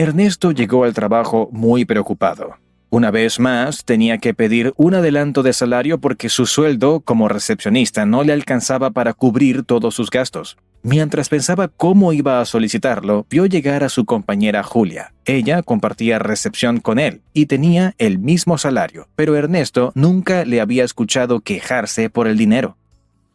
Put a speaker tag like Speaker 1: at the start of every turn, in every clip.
Speaker 1: Ernesto llegó al trabajo muy preocupado. Una vez más, tenía que pedir un adelanto de salario porque su sueldo como recepcionista no le alcanzaba para cubrir todos sus gastos. Mientras pensaba cómo iba a solicitarlo, vio llegar a su compañera Julia. Ella compartía recepción con él y tenía el mismo salario, pero Ernesto nunca le había escuchado quejarse por el dinero.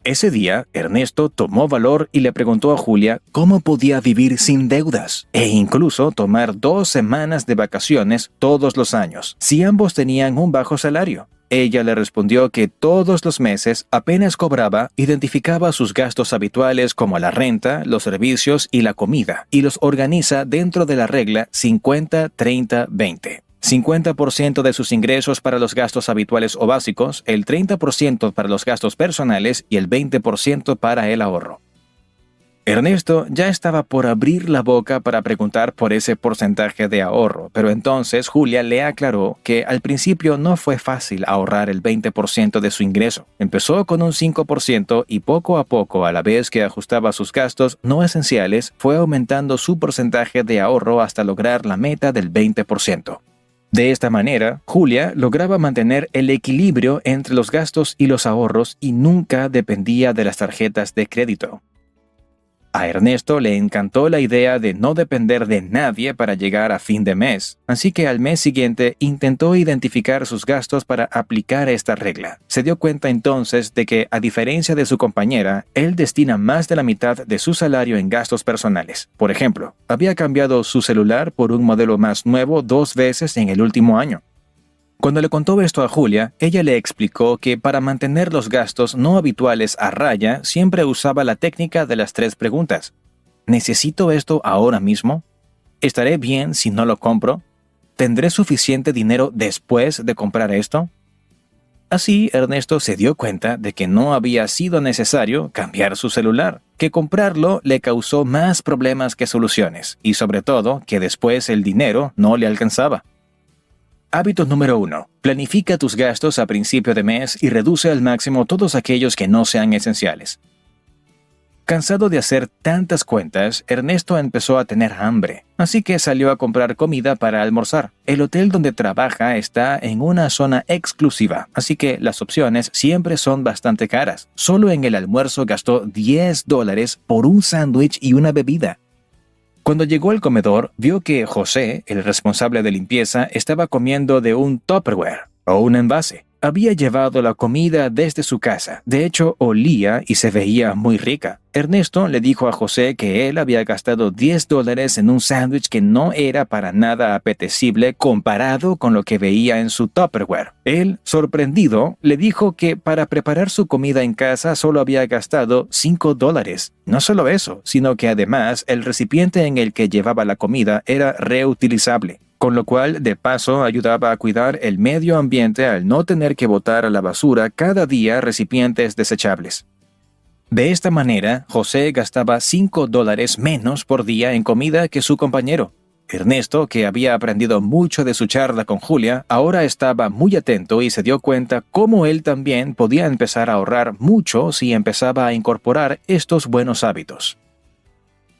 Speaker 1: Ese día, Ernesto tomó valor y le preguntó a Julia cómo podía vivir sin deudas e incluso tomar 2 semanas de vacaciones todos los años, si ambos tenían un bajo salario. Ella le respondió que todos los meses, apenas cobraba, identificaba sus gastos habituales como la renta, los servicios y la comida, y los organiza dentro de la regla 50-30-20. 50% de sus ingresos para los gastos habituales o básicos, el 30% para los gastos personales y el 20% para el ahorro. Ernesto ya estaba por abrir la boca para preguntar por ese porcentaje de ahorro, pero entonces Julia le aclaró que al principio no fue fácil ahorrar el 20% de su ingreso. Empezó con un 5% y poco a poco, a la vez que ajustaba sus gastos no esenciales, fue aumentando su porcentaje de ahorro hasta lograr la meta del 20%. De esta manera, Julia lograba mantener el equilibrio entre los gastos y los ahorros y nunca dependía de las tarjetas de crédito. A Ernesto le encantó la idea de no depender de nadie para llegar a fin de mes, así que al mes siguiente intentó identificar sus gastos para aplicar esta regla. Se dio cuenta entonces de que, a diferencia de su compañera, él destina más de la mitad de su salario en gastos personales. Por ejemplo, había cambiado su celular por un modelo más nuevo 2 veces en el último año. Cuando le contó esto a Julia, ella le explicó que para mantener los gastos no habituales a raya, siempre usaba la técnica de las 3 preguntas. ¿Necesito esto ahora mismo? ¿Estaré bien si no lo compro? ¿Tendré suficiente dinero después de comprar esto? Así, Ernesto se dio cuenta de que no había sido necesario cambiar su celular, que comprarlo le causó más problemas que soluciones, y sobre todo, que después el dinero no le alcanzaba. Hábito número 1. Planifica tus gastos a principio de mes y reduce al máximo todos aquellos que no sean esenciales. Cansado de hacer tantas cuentas, Ernesto empezó a tener hambre, así que salió a comprar comida para almorzar. El hotel donde trabaja está en una zona exclusiva, así que las opciones siempre son bastante caras. Solo en el almuerzo gastó $10 por un sándwich y una bebida. Cuando llegó al comedor, vio que José, el responsable de limpieza, estaba comiendo de un Tupperware o un envase. Había llevado la comida desde su casa. De hecho, olía y se veía muy rica. Ernesto le dijo a José que él había gastado $10 en un sándwich que no era para nada apetecible comparado con lo que veía en su Tupperware. Él, sorprendido, le dijo que para preparar su comida en casa solo había gastado $5. No solo eso, sino que además el recipiente en el que llevaba la comida era reutilizable, con lo cual de paso ayudaba a cuidar el medio ambiente al no tener que botar a la basura cada día recipientes desechables. De esta manera, José gastaba $5 menos por día en comida que su compañero. Ernesto, que había aprendido mucho de su charla con Julia, ahora estaba muy atento y se dio cuenta cómo él también podía empezar a ahorrar mucho si empezaba a incorporar estos buenos hábitos.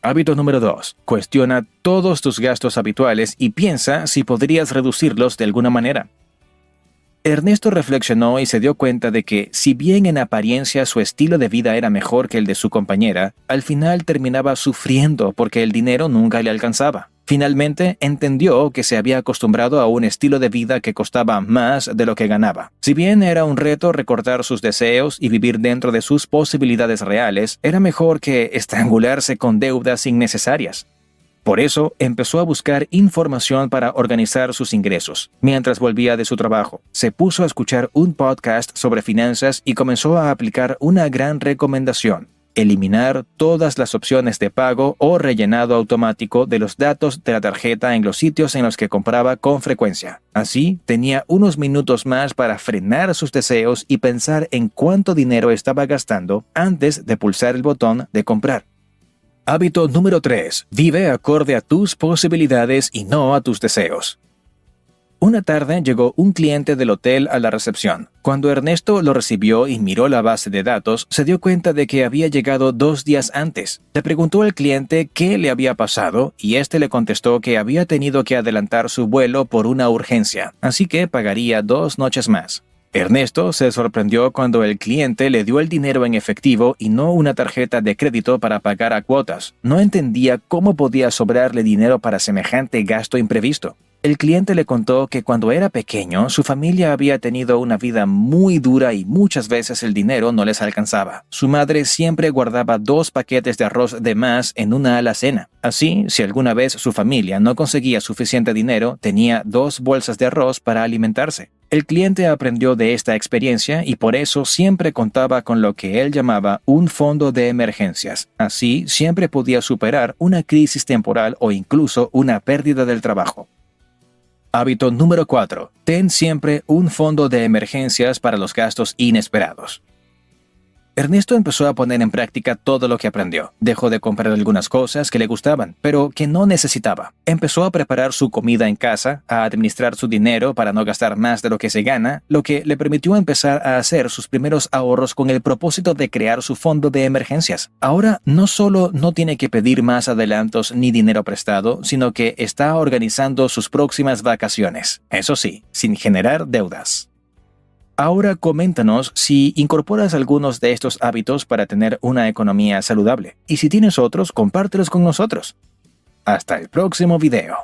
Speaker 1: Hábito número 2. Cuestiona todos tus gastos habituales y piensa si podrías reducirlos de alguna manera. Ernesto reflexionó y se dio cuenta de que, si bien en apariencia su estilo de vida era mejor que el de su compañera, al final terminaba sufriendo porque el dinero nunca le alcanzaba. Finalmente, entendió que se había acostumbrado a un estilo de vida que costaba más de lo que ganaba. Si bien era un reto recortar sus deseos y vivir dentro de sus posibilidades reales, era mejor que estrangularse con deudas innecesarias. Por eso, empezó a buscar información para organizar sus ingresos. Mientras volvía de su trabajo, se puso a escuchar un podcast sobre finanzas y comenzó a aplicar una gran recomendación: eliminar todas las opciones de pago o rellenado automático de los datos de la tarjeta en los sitios en los que compraba con frecuencia. Así, tenía unos minutos más para frenar sus deseos y pensar en cuánto dinero estaba gastando antes de pulsar el botón de comprar. Hábito número 3. Vive acorde a tus posibilidades y no a tus deseos. Una tarde llegó un cliente del hotel a la recepción. Cuando Ernesto lo recibió y miró la base de datos, se dio cuenta de que había llegado 2 días antes. Le preguntó al cliente qué le había pasado y este le contestó que había tenido que adelantar su vuelo por una urgencia, así que pagaría 2 noches más. Ernesto se sorprendió cuando el cliente le dio el dinero en efectivo y no una tarjeta de crédito para pagar a cuotas. No entendía cómo podía sobrarle dinero para semejante gasto imprevisto. El cliente le contó que cuando era pequeño, su familia había tenido una vida muy dura y muchas veces el dinero no les alcanzaba. Su madre siempre guardaba 2 paquetes de arroz de más en una alacena. Así, si alguna vez su familia no conseguía suficiente dinero, tenía 2 bolsas de arroz para alimentarse. El cliente aprendió de esta experiencia y por eso siempre contaba con lo que él llamaba un fondo de emergencias. Así, siempre podía superar una crisis temporal o incluso una pérdida del trabajo. Hábito número 4. Ten siempre un fondo de emergencias para los gastos inesperados. Ernesto empezó a poner en práctica todo lo que aprendió. Dejó de comprar algunas cosas que le gustaban, pero que no necesitaba. Empezó a preparar su comida en casa, a administrar su dinero para no gastar más de lo que se gana, lo que le permitió empezar a hacer sus primeros ahorros con el propósito de crear su fondo de emergencias. Ahora no solo no tiene que pedir más adelantos ni dinero prestado, sino que está organizando sus próximas vacaciones. Eso sí, sin generar deudas. Ahora coméntanos si incorporas algunos de estos hábitos para tener una economía saludable. Y si tienes otros, compártelos con nosotros. Hasta el próximo video.